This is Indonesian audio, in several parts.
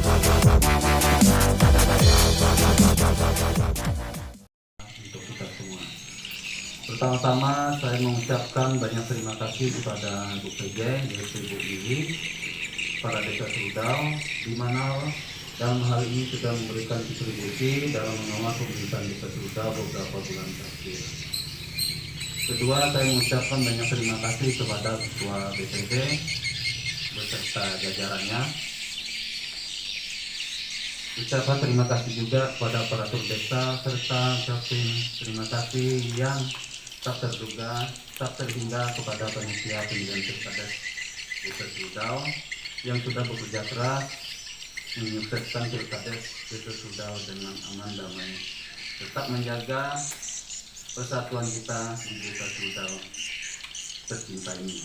Untuk kita semua. Pertama-tama saya mengucapkan banyak terima kasih kepada Bu PJ, yaitu Bu Lili, para desa Sudau, di mana dalam hal ini sudah memberikan kontribusi dalam mengawal pemerintahan desa Sudau beberapa bulan terakhir. Kedua, saya mengucapkan banyak terima kasih kepada Ketua BPD beserta jajarannya. Ucapan terima kasih juga kepada aparatur desa serta ucapin terima kasih yang tak terduga, tak terhingga kepada panitia pemilihan pilkades desa Sudau yang sudah bekerja keras menyukseskan pilkades desa Sudau dengan aman damai, tetap menjaga persatuan kita di desa Sudau tercinta ini.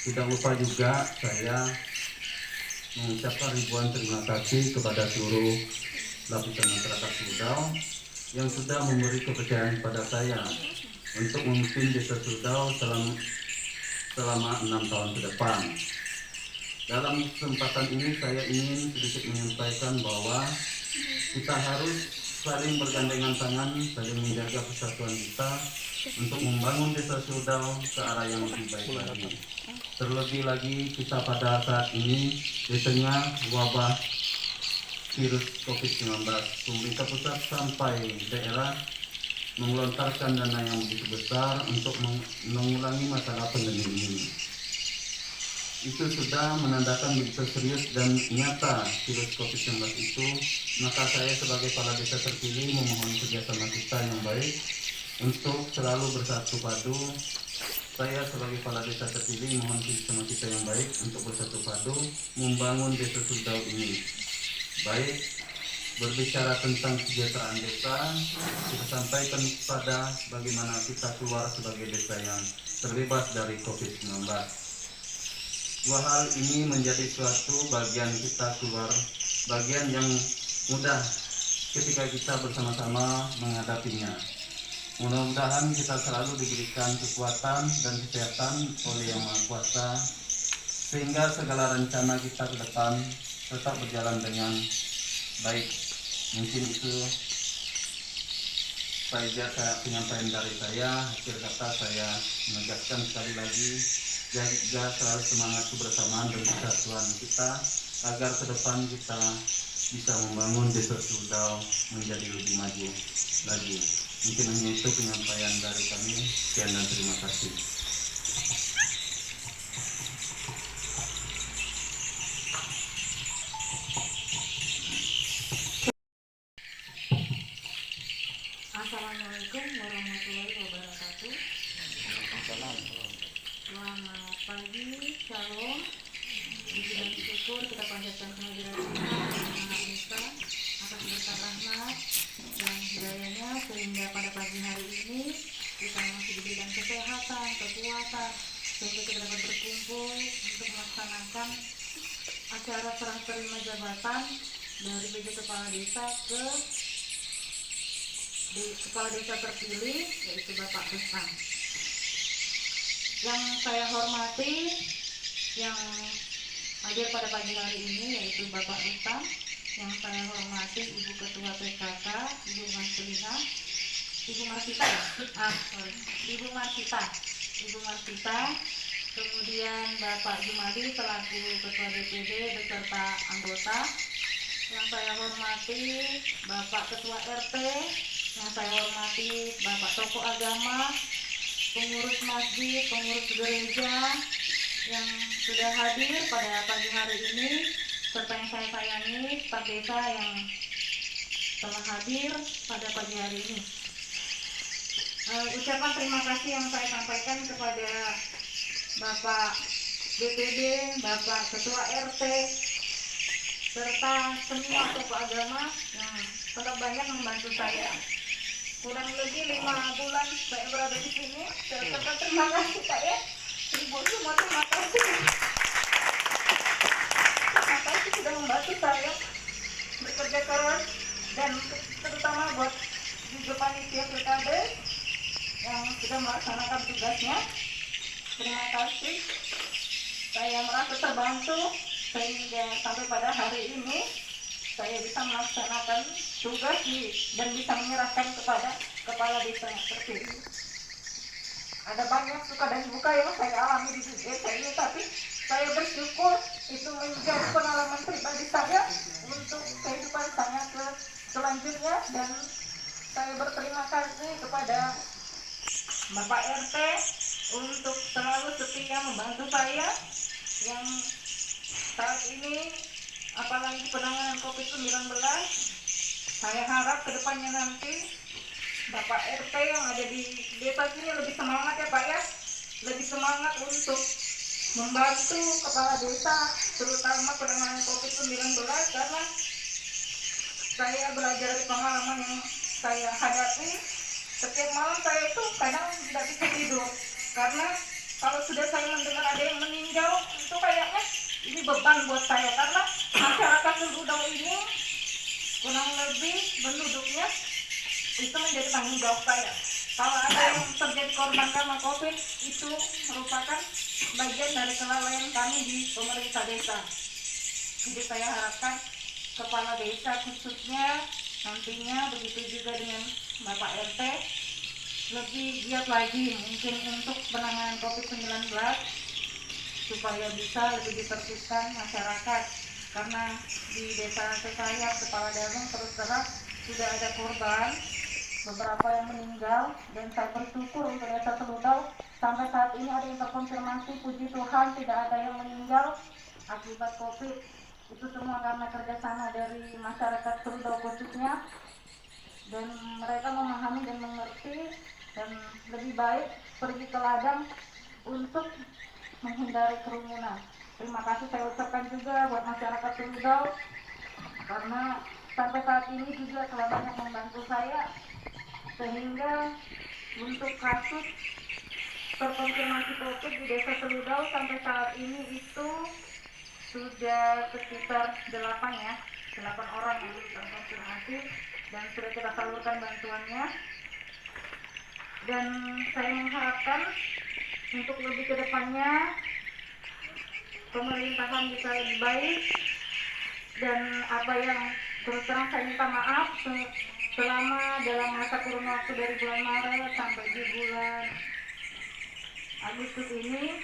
Tidak lupa juga saya mengucapkan ribuan terima kasih kepada seluruh lapisan masyarakat Sudau yang sudah memberi kepercayaan kepada saya untuk memimpin desa Sudau selama 6 tahun ke depan. Dalam kesempatan ini saya ingin sedikit menyampaikan bahwa kita harus saling bergandengan tangan, saling menjaga persatuan kita untuk membangun desa Sudau ke arah yang lebih baik lagi. Terlebih lagi kita pada saat ini di tengah wabah virus COVID-19, pemerintah pusat sampai daerah mengelontarkan dana yang begitu besar untuk mengulangi masalah pandemi ini. Itu sudah menandakan begitu serius dan nyata virus COVID-19 itu, maka saya sebagai kepala desa terpilih memohon kerjasama kita yang baik untuk selalu bersatu padu. Saya sebagai kepala desa terpilih mohon kerjasama kita yang baik untuk bersatu padu membangun desa Sudau ini. Baik berbicara tentang kesejahteraan desa, kita sampaikan kepada bagaimana kita keluar sebagai desa yang terbebas dari COVID-19. Dua hal ini menjadi suatu bagian kita keluar, bagian yang mudah ketika kita bersama-sama menghadapinya. Mudah-mudahan kita selalu diberikan kekuatan dan kesehatan oleh Yang Maha Kuasa, sehingga segala rencana kita ke depan tetap berjalan dengan baik. Mungkin itu saja penyampaian dari saya. Akhir kata saya menegaskan sekali lagi, jaga selalu semangat kebersamaan dan persatuan kita agar ke depan kita bisa membangun desa Sudau menjadi lebih maju lagi. Mungkin hanya itu penyampaian dari kami. Sekian dan terima kasih. Assalamualaikum warahmatullahi wabarakatuh. Selamat pagi, shalom. Puji dan syukur kita panjatkan kehadirat Tuhan Maha Esa atas berkat rahmat dan hidayahnya sehingga pada pagi hari ini kita masih diberikan kesehatan, kekuatan sehingga kita dapat berkumpul untuk melaksanakan acara serah terima jabatan dari PJ Kepala Desa ke Kepala Desa terpilih, yaitu Bapak Rustam. Yang saya hormati yang hadir pada pagi hari ini yaitu Bapak Rustam. Yang saya hormati Ibu Ketua PKK, Ibu Marsita, Ibu Marsita, kemudian Bapak Jumadi selaku Ketua DPD beserta anggota. Yang saya hormati Bapak Ketua RT, yang saya hormati Bapak tokoh agama, pengurus masjid, pengurus gereja yang sudah hadir pada pagi hari ini, serta yang saya sayangi staf desa yang telah hadir pada pagi hari ini. Ucapan terima kasih yang saya sampaikan kepada Bapak BPD, Bapak Ketua RT, serta semua tokoh agama yang telah banyak membantu saya. Kurang lebih 5 bulan saya berada di sini. Saya ucapkan terima kasih Pak ya. Ibu semua terima kasih. Terima kasih sudah membantu saya bekerja keras dan terutama buat juga panitia pilkades yang sudah melaksanakan tugasnya. Terima kasih. Saya merasa terbantu sehingga sampai pada hari ini saya bisa melaksanakan tugas dan bisa menyerahkan kepada kepala desa terpilih. Ada banyak suka dan duka yang saya alami di desa ini, tapi saya bersyukur itu menjadi pengalaman pribadi saya untuk kehidupan saya selanjutnya, dan saya berterima kasih kepada Bapak RT untuk selalu setia membantu saya yang saat ini, apalagi penanganan COVID-19. Saya harap kedepannya nanti Bapak RT yang ada di desa sini lebih semangat ya Pak ya, lebih semangat untuk membantu kepala desa terutama penanganan COVID-19, karena saya belajar dari pengalaman yang saya hadapi. Setiap malam saya itu kadang tidak bisa tidur, karena kalau sudah saya mendengar ada yang meninggal itu kayaknya ini beban buat saya, karena masyarakat Serudau ini kurang lebih penduduknya itu menjadi tanggung jawab saya. Kalau ada yang terjadi korban karena COVID, itu merupakan bagian dari kelalaian kami di pemerintah desa. Jadi saya harapkan kepala desa khususnya nantinya, begitu juga dengan Bapak RT, lebih giat lagi mungkin untuk penanganan COVID-19 supaya bisa lebih ditertibkan masyarakat. Karena di desa saya Kepala Dalung terus terang sudah ada korban, beberapa yang meninggal, dan saya bersyukur untuk desa Serudau sampai saat ini ada yang terkonfirmasi, puji Tuhan tidak ada yang meninggal akibat COVID. Itu semua karena kerjasama dari masyarakat Serudau khususnya, dan mereka memahami dan mengerti, dan lebih baik pergi ke ladang untuk menghindari kerumunan. Terima kasih saya ucapkan juga buat masyarakat Serudau, karena sampai saat ini juga telah banyak membantu saya, sehingga untuk kasus terkonfirmasi COVID di desa Serudau sampai saat ini itu sudah sekitar 8 orang yang terkonfirmasi, dan sudah kita salurkan bantuannya. Dan saya mengharapkan untuk lebih ke depannya pemerintahan bisa lebih baik, dan apa yang terus terang saya minta maaf selama dalam masa kurun waktu dari bulan Maret sampai di bulan Agustus ini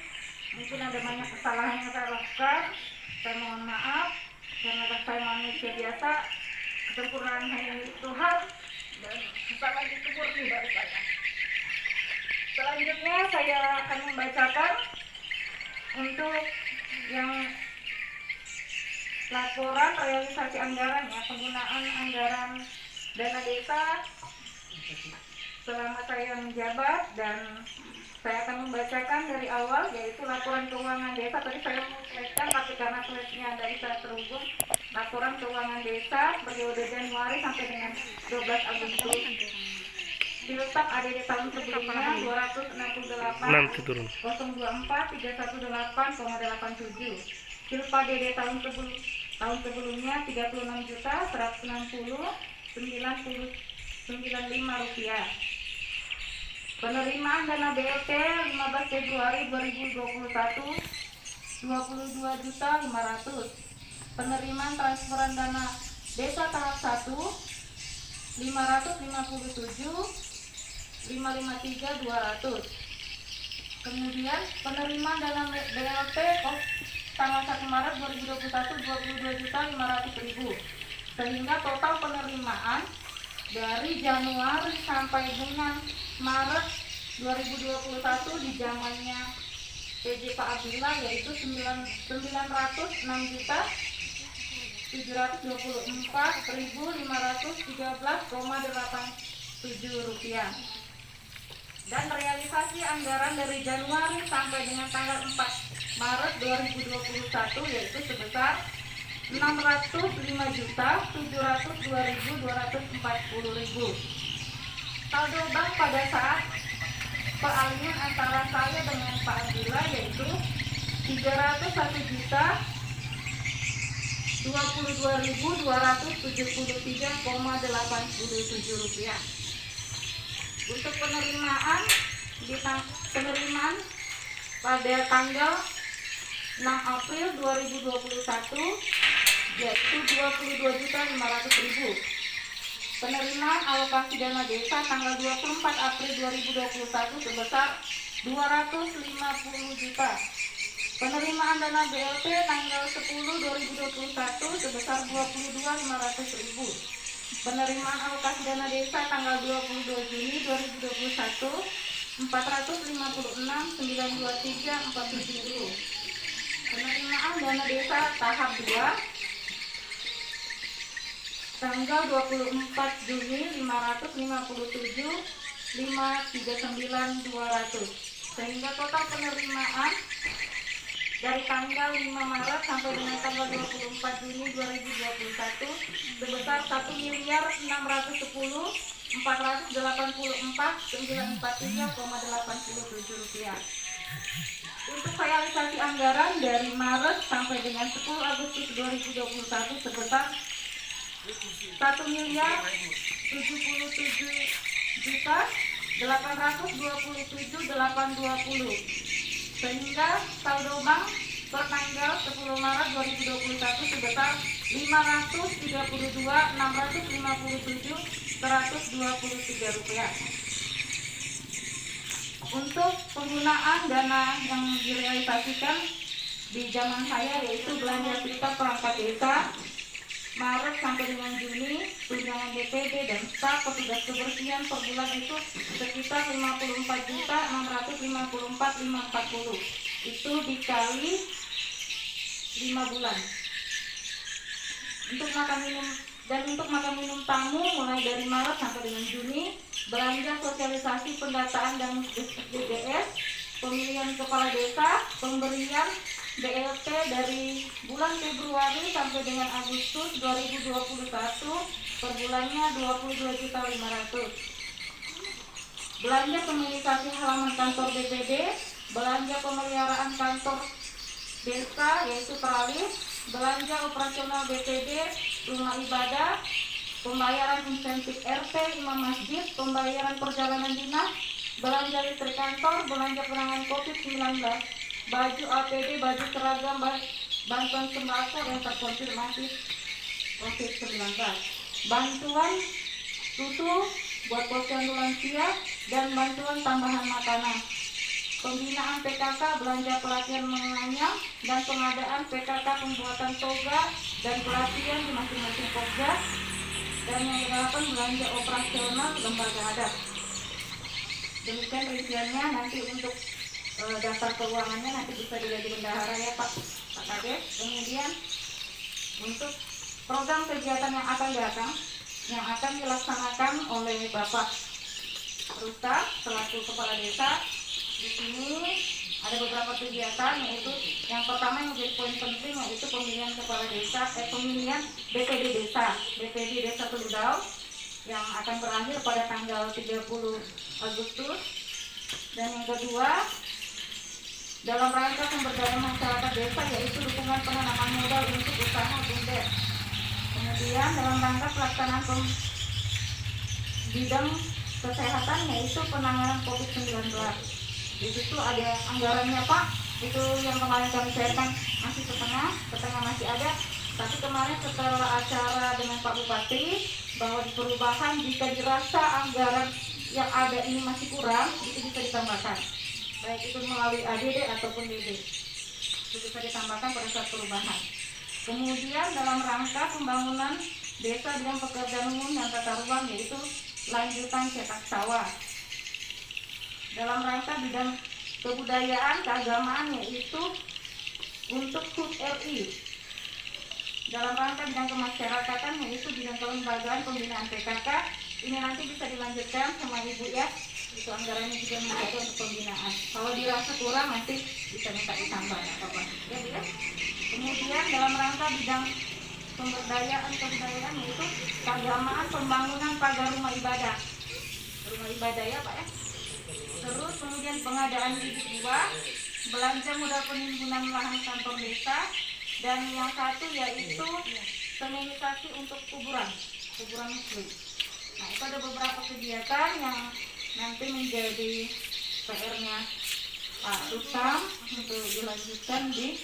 mungkin ada banyak kesalahan yang saya lakukan. Saya mohon maaf, karena saya manusia biasa, kesempurnaan hanya milik Tuhan, dan kesalahan itu murni dari saya. Selanjutnya saya akan membacakan untuk yang laporan realisasi anggaran ya, penggunaan anggaran dana desa selama saya menjabat, dan saya akan membacakan dari awal, yaitu laporan keuangan desa. Tadi saya mau slide-kan, tapi karena slide-nya tidak bisa terhubung. Laporan keuangan desa periode Januari sampai dengan 12 Agustus. Siltap ADD tahun sebelumnya 268 024 318,87. Silpa DD tahun sebelumnya 36 juta 160 995 rupiah. Penerimaan dana BLT 15 Februari 2021 22 juta 500. Penerimaan transferan dana desa tahap 1 557 553 200. Kemudian penerimaan dana BLT tanggal 1 Maret 2021 22 juta 500.000. Sehingga total penerimaan dari Januari sampai dengan Maret 2021 di zamannya PJ Pak Abdillah yaitu 906 juta 724.513,87 rupiah. Dan realisasi anggaran dari Januari sampai dengan tanggal 4 Maret 2021 yaitu sebesar 605.702.240. Saldo bank pada saat peralihan antara saya dengan Pak Abdillah yaitu 301.022.273,87 rupiah. Untuk penerimaan pada tanggal 6 April 2021 yaitu 22.500.000. Penerimaan alokasi dana desa tanggal 24 April 2021 sebesar 250 juta. Penerimaan dana BLT tanggal 10 2021 sebesar 22.500.000. Penerimaan alokasi dana desa tanggal 22 Juni 2021 456.923.47. Penerimaan dana desa tahap 2 tanggal 24 Juni 557.539.200, sehingga total penerimaan dari tanggal 5 Maret sampai dengan tanggal 24 Juni 2021 sebesar 1.410.484.943,87 rupiah. Untuk realisasi anggaran dari Maret sampai dengan 10 Agustus 2021 sebesar 1.827.820, sehingga saldo bank per tanggal 10 Maret 2021 sebesar 532.657.123 rupiah. Untuk penggunaan dana yang direalisasikan di zaman saya yaitu belanja sekitar perangkat desa Maret sampai dengan Juni, tunjangan DPD dan staf petugas kebersihan per bulan itu sekitar 54.654.540. Itu dikali 5 bulan. Untuk makan minum tamu mulai dari Maret sampai dengan Juni, belanja sosialisasi pendataan dan DDS, pemilihan kepala desa, pemberian BLT dari bulan Februari sampai dengan Agustus 2021 per bulannya 22.500. Belanja komunikasi halaman kantor BPD, belanja pemeliharaan kantor desa yaitu teralis, belanja operasional BPD, rumah ibadah, pembayaran insentif RT, imam masjid, pembayaran perjalanan dinas, belanja listrik kantor, belanja penanganan COVID-19, baju APD, baju seragam, bantuan sembako yang terkonfirmasi COVID-19, bantuan susu buat posyandu lansia, dan bantuan tambahan makanan. Pembinaan PKK, belanja pelatihan menganyam, dan pengadaan PKK pembuatan toga dan pelatihan di masing-masing pokja, dan yang ke-8 belanja operasional lembaga adat. Demikian rinciannya. Nanti untuk daftar keuangannya nanti bisa dilihat di bendahara ya Pak Kades. Kemudian untuk program kegiatan yang akan datang yang akan dilaksanakan oleh Bapak Rusta selaku kepala desa, di sini ada beberapa kegiatan, yaitu yang pertama yang menjadi poin penting yaitu pemilihan kepala desa, pemilihan BPD desa Teludau yang akan berakhir pada tanggal 30 Agustus. Dan yang kedua, dalam rangka pemberdayaan masyarakat desa yaitu dukungan penanaman modal untuk usaha BUMDes. Kemudian dalam rangka pelaksanaan bidang kesehatan yaitu penanganan COVID-19. Di situ ada anggarannya Pak, itu yang kemarin kami cairkan masih setengah masih ada. Tapi kemarin setelah acara dengan Pak Bupati bahwa di perubahan jika dirasa anggaran yang ada ini masih kurang, itu bisa ditambahkan. Baik itu melalui ADD ataupun DD. Itu bisa ditambahkan pada saat perubahan. Kemudian dalam rangka pembangunan desa bidang pekerjaan umum dan tata ruang yaitu lanjutan cetak sawah. Dalam rangka bidang kebudayaan keagamaan yaitu untuk HUT RI. Dalam rangka bidang kemasyarakatan yaitu bidang kelembagaan pembinaan PKK, ini nanti bisa dilanjutkan sama Ibu ya. Itu anggarannya juga menjadi untuk pembinaan. Kalau dirasa kurang nanti bisa minta ditambah apa-apa. Ya, Bu ya. Kemudian dalam rangka bidang pemberdayaan kebudayaan yaitu keagamaan pembangunan pagar rumah ibadah ya Pak ya. Terus kemudian pengadaan bibit buah, belanja modal penimbunan lahan kantor desa, dan yang satu yaitu semenisasi untuk kuburan muslim. Nah itu ada beberapa kegiatan yang nanti menjadi PR-nya Pak Rustam untuk dilanjutkan di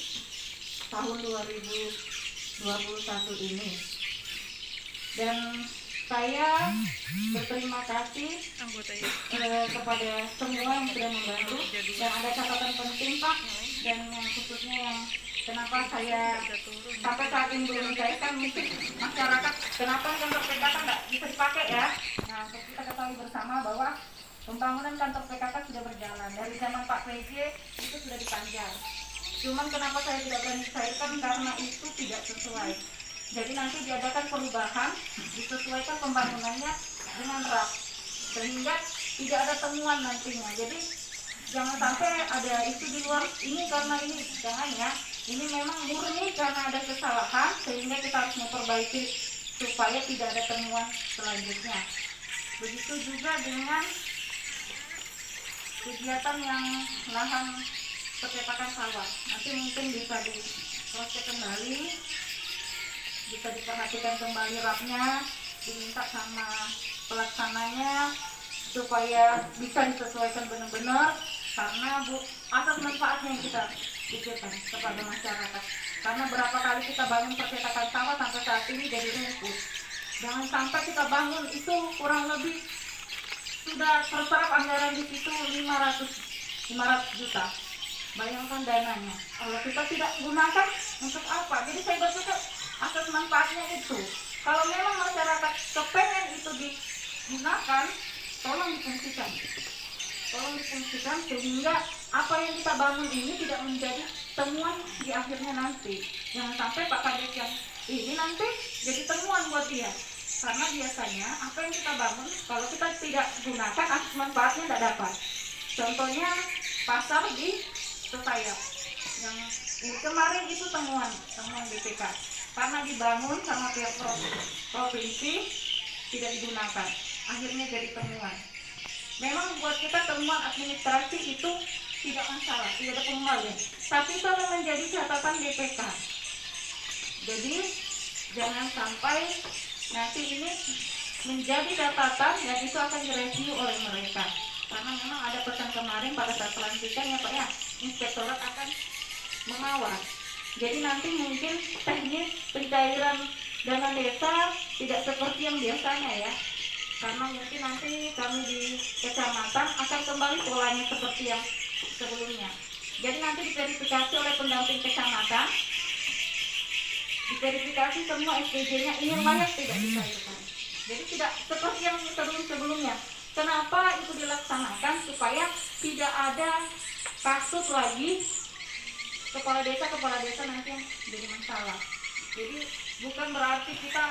tahun 2021 ini. Dan saya berterima kasih kepada semua yang sudah membantu, dan ada catatan penting Pak, dan yang khususnya yang kenapa saya sampai saat ini belum mencairkan, mungkin masyarakat kenapa kantor PKK nggak bisa dipakai ya. Nah, kita ketahui bersama bahwa pembangunan kantor PKK sudah berjalan dari zaman Pak PJ, itu sudah dipanjang. Cuman kenapa saya tidak berani cairkan, karena itu tidak sesuai. Jadi nanti diadakan perubahan, disesuaikan pembangunannya dengan RAP, sehingga tidak ada temuan nantinya. Jadi jangan sampai ada isu di luar ini karena ini, jangan ya. Ini memang murni karena ada kesalahan, sehingga kita harus memperbaiki supaya tidak ada temuan selanjutnya. Begitu juga dengan kegiatan yang lahan percetakan sawah. Nanti mungkin bisa diproses kembali, bisa diperhatikan kembali rapnya, diminta sama pelaksananya supaya bisa disesuaikan benar-benar, karena asas manfaatnya yang kita pikirkan kepada masyarakat. Karena berapa kali kita bangun percetakan sawah sampai saat ini jadi rumput. Jangan sampai kita bangun itu kurang lebih sudah terserap anggaran di situ 500 juta. Bayangkan dananya. Kalau kita tidak gunakan untuk apa? Jadi saya berpikir asas manfaatnya itu. Kalau memang masyarakat kepengen itu digunakan, tolong difungsikan. Tolong difungsikan sehingga apa yang kita bangun ini tidak menjadi temuan di akhirnya nanti. Jangan sampai Pak Kades yang ini nanti jadi temuan buat dia. Karena biasanya apa yang kita bangun kalau kita tidak gunakan asas manfaatnya tidak dapat. Contohnya pasar di Setayap yang kemarin itu temuan BPK karena dibangun sama pihak provinsi tidak digunakan, akhirnya jadi temuan. Memang buat kita temuan administrasi itu tidak masalah, tidak ada pengembalian, tapi itu akan menjadi catatan BPK. Jadi jangan sampai nanti ini menjadi catatan dan itu akan direview oleh mereka. Karena memang ada pesan kemarin pada saat pelantikan ya Pak ya, inspektorat akan mengawal. Jadi nanti mungkin teknis pencairan dana desa tidak seperti yang biasanya ya. Karena mungkin nanti kami di kecamatan akan kembali polanya seperti yang sebelumnya. Jadi nanti diverifikasi oleh pendamping kecamatan, diverifikasi semua SPJ-nya ini layak tidak dicairkan. Jadi tidak seperti yang sebelumnya. Kenapa itu dilaksanakan? Supaya tidak ada kasus lagi kepala desa nanti yang jadi masalah. Jadi bukan berarti kita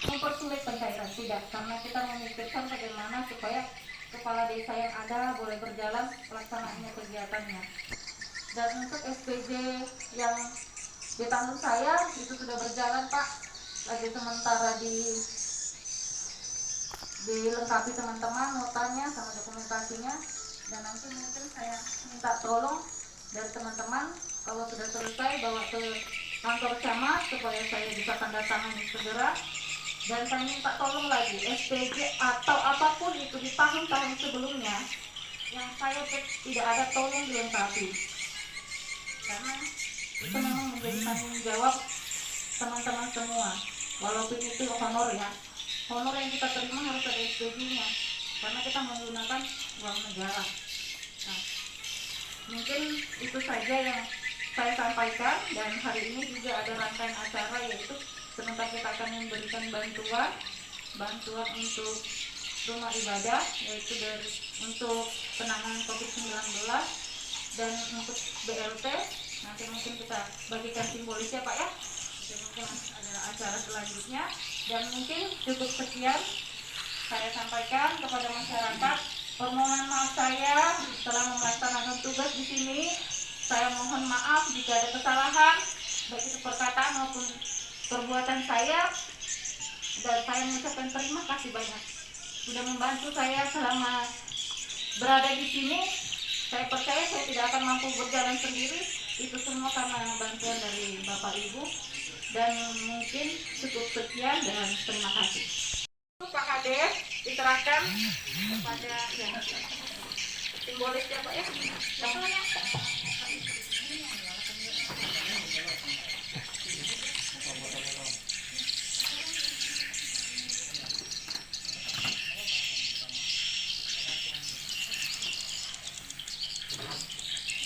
mempersulit pencairan, tidak, karena kita memikirkan bagaimana supaya kepala desa yang ada boleh berjalan pelaksanaannya kegiatannya. Dan untuk SPJ yang di tahun saya itu sudah berjalan Pak, lagi sementara dilengkapi teman-teman notanya sama dokumentasinya, dan nanti mungkin saya minta tolong dari teman-teman kalau sudah selesai bawa ke kantor camat supaya saya bisa tanda tangan segera. Dan saya minta tolong lagi SPJ atau apapun itu di tahun-tahun sebelumnya yang saya cek tidak ada, tolong dilengkapi, karena itu memang menjadi tanggung jawab teman-teman semua. Walaupun itu honor ya, honor yang kita terima harus ada SPJ-nya karena kita menggunakan uang negara. Nah, mungkin itu saja yang saya sampaikan, dan hari ini juga ada rangkaian acara, yaitu sebentar kita akan memberikan bantuan untuk rumah ibadah, yaitu untuk penanganan COVID-19 dan untuk BLT. Nanti mungkin kita bagikan simbolisnya Pak ya. Jadi mungkin ada acara selanjutnya, dan mungkin cukup sekian saya sampaikan kepada masyarakat. Permohonan maaf saya telah melaksanakan tugas di sini. Saya mohon maaf jika ada kesalahan, baik itu perkataan maupun perbuatan saya, dan saya mengucapkan terima kasih banyak sudah membantu saya selama berada di sini. Saya percaya saya tidak akan mampu berjalan sendiri, itu semua karena bantuan dari Bapak Ibu. Dan mungkin cukup sekian dan terima kasih. Pak Kades diserahkan kepada simbolis ya Pak ya.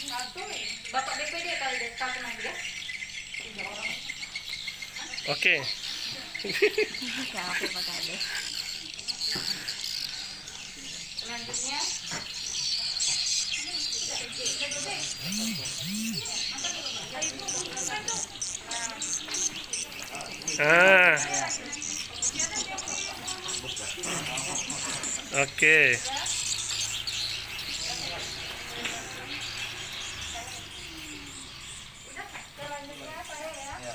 Satu, Bapak DPD kali deh, satu lagi ya. 3 orang. Oke. Siapa Pak Kade? Selanjutnya Ah. Oke. selanjutnya saya ya.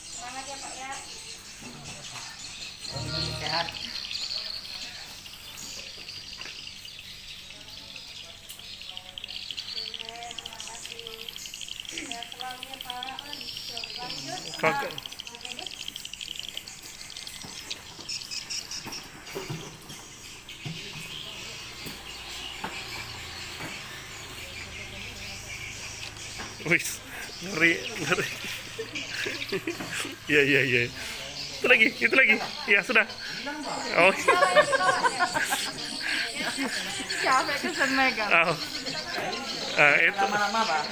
Semangat ya Pak ya. Sehat. Terima kasih. Sehat selalu ya Pak. Lanjut. Kok wis, ngeri, ngeri. Iya, iya, iya. Itu lagi, itu lagi. Ya, sudah. Oh. Siapa itu megang? Oh. Ah, itu. Lama-lama, Pak.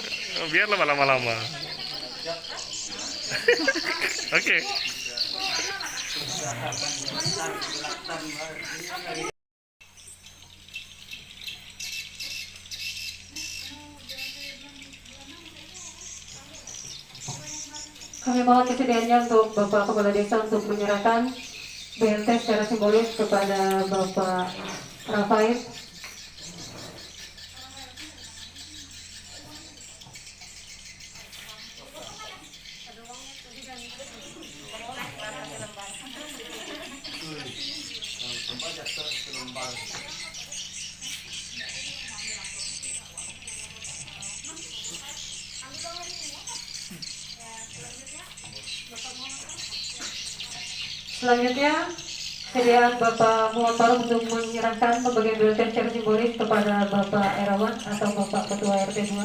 Biar lama-lama. Oke. Kami mohon kesediaannya untuk Bapak Kepala Desa untuk menyerahkan BLT secara simbolis kepada Bapak Rafael. Selanjutnya, sediaan Bapak Muhammad Faruk untuk menyerahkan pembagian BLT secara simbolis kepada Bapak Erawan atau Bapak Ketua RT 2.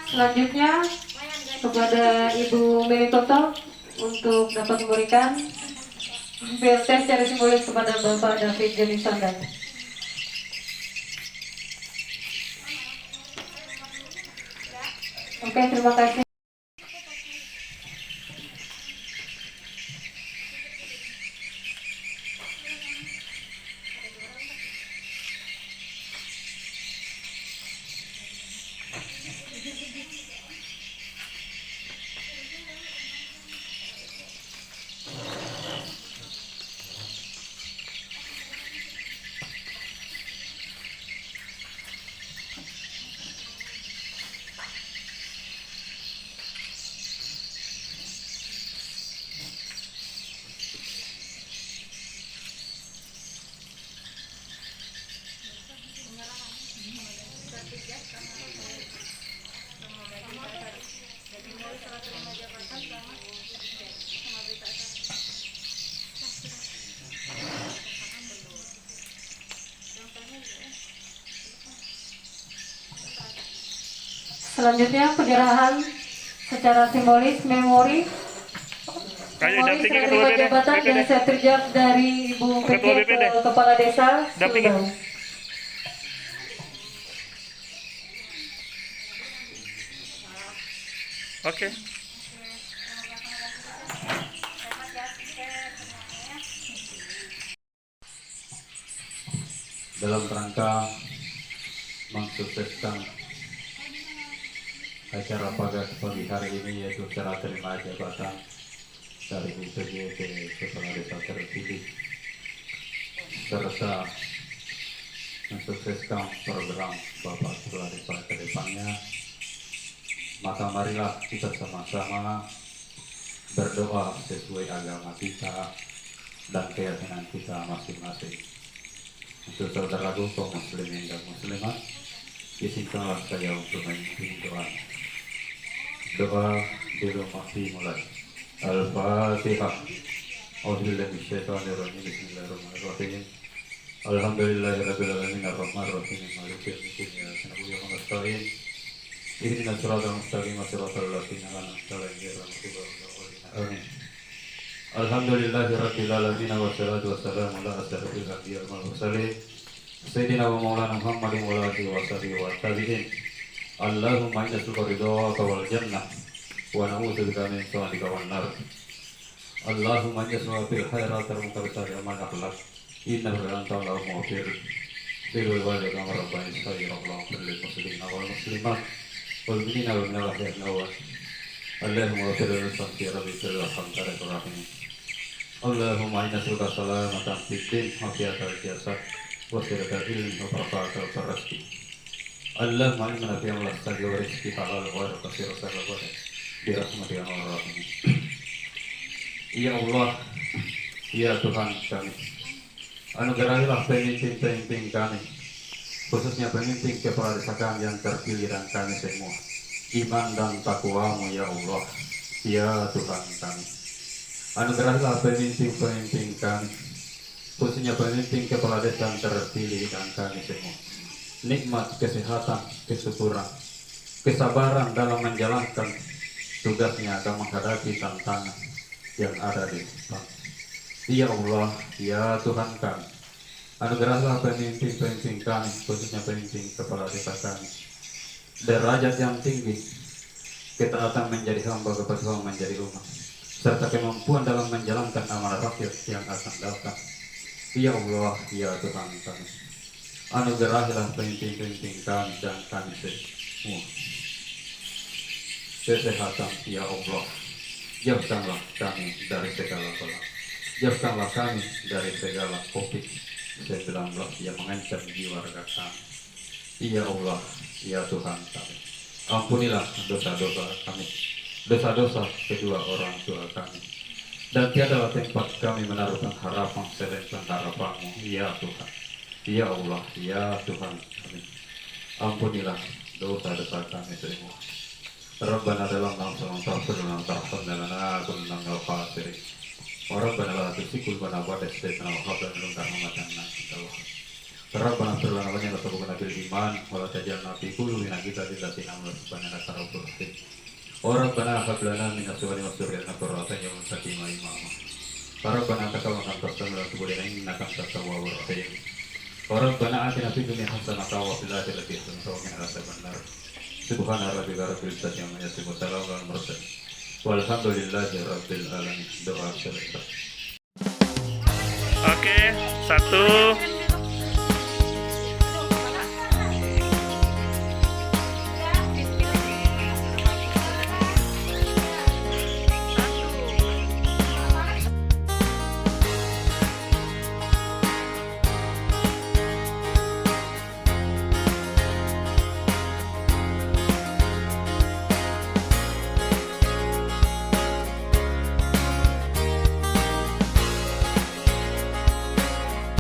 Selanjutnya, kepada Ibu Meli Toto untuk dapat memberikan BLT secara simbolis kepada Bapak David Joni Sandan. Oke, terima kasih. Selanjutnya penyerahan secara simbolis memori Ayo memori dampingi Ketua penerima BPD. jabatan dan sertijab dari Ibu Ketua PJ BPD. ke Kepala Desa Dampingi. Sumedang. Oke. Dalam rangka mensukseskan acara pada pagi hari ini, yaitu serah terima jabatan dari BPJ ke Kepala Desa terpilih serta mensukseskan program Bapak Kepala Desa ke depannya, Maka marilah kita sama-sama berdoa sesuai agama kita dan keyakinan kita masing-masing. Untuk saudaraku kaum muslimin dan muslimat, izinkanlah saya untuk memimpin doa. Doa di rumah dimulai. Al-Fatihah. A'udzubillahi minasyaitonirrajim. Bismillahirrahmanirrahim. Alhamdulillahirabbil alamin arrahmanirrahim maliki yaumiddin iyyaka na'budu wa iyyaka nasta'in. Ihdinas siratal mustaqim siratal ladzina an'amta 'alaihim ghairil maghdubi 'alaihim waladdallin. Amin. Alhamdulillahirabbil alamin wassalatu wassalamu ala asyrofil anbiya'i wal mursalin sayyidina wa maulana Muhammadin wa ala alihi wa sahbihi wa tabi'in. Allahumma inna ridhaka wal jannah wa na'udzubika min sakhatika wan nar. Allahumma inna fil khairati wal munkari amal akhlaq. Inna anta Allahumma fir bil walidayni kama rabbayani saghira Allahumma lil muslimina wal muslimat wal mu'minina wal mu'minat awal. Allahumma fir lil santi rabbil hamdalillah rahim. Allahumma inna salamatan fid din wa fiyatal jasad wa sirata ilmi wa barakatul rizqi. Allahumma inna fi amla sagi wa rizqi halal wa kasir sarabah bi rahmatika ya rahim. Ya Allah, ya Tuhan kami, anugerahilah pemimpin-pemimpin kami, khususnya pemimpin kepala desa kami yang terpilih dan kami semua, iman dan takwa-Mu ya Allah, ya Tuhan kami. Anugerahilah pemimpin-pemimpin kami, khususnya pemimpin kepala desa yang terpilih dan kami semua, nikmat kesehatan, kesyukuran, kesabaran dalam menjalankan tugasnya dan menghadapi tantangan yang ada di depan. Ya Allah, ya Tuhan kami, anugerahlah pemimpin-pemimpin kami, khususnya pemimpin kepala desa kami, derajat yang tinggi, ketaatan menjadi hamba, kepatuhan menjadi umat, serta kemampuan dalam menjalankan amanah rakyat yang akan datang. Ya Allah, ya Tuhan kami, anugerahilah pemimpin-pemimpin kami dan kami semua kesehatan, ya Allah. Jauhkanlah kami dari segala bala. Jauhkanlah kami dari segala COVID-19 yang mengancam jiwa raga kami. Ya Allah, ya Tuhan kami, ampunilah dosa-dosa kami, dosa-dosa kedua orang tua kami, dan tiadalah tempat kami menaruhkan harapan selain harapan-Mu, ya Tuhan. Ya Allah, ya Tuhan kami, ampunilah dosa-dosa kami semua. Rabbana dalam nama salam tafsir dalam tahfaz lana kunna minal khasirin. Wa rabbana la tuzigh qulubana ba'da idh hadaytana wa hab lana min ladunka rahmatan innaka antal wahhab. Rabbana ighfir lana wa lana bil iman wa la taj'alna fi qulubina ghillan lil ladzina amanu rabbana innaka ra'ufur rahim. Wa rabbana hab lana min azwajina wa dhurriyyatina qurrata a'yunin waj'alna imama. Rabbana taqabbal minna innaka antat tawwabur rahim. Wa rabbana atina fid dunya hasanatan wa fil akhirati hasanatan wa qina adzabannar. Subhana rabbika rabbil izzati amma yasifun wa salamun alal mursalin walhamdulillahi rabbil alamin. Doa selesai. Oke, 1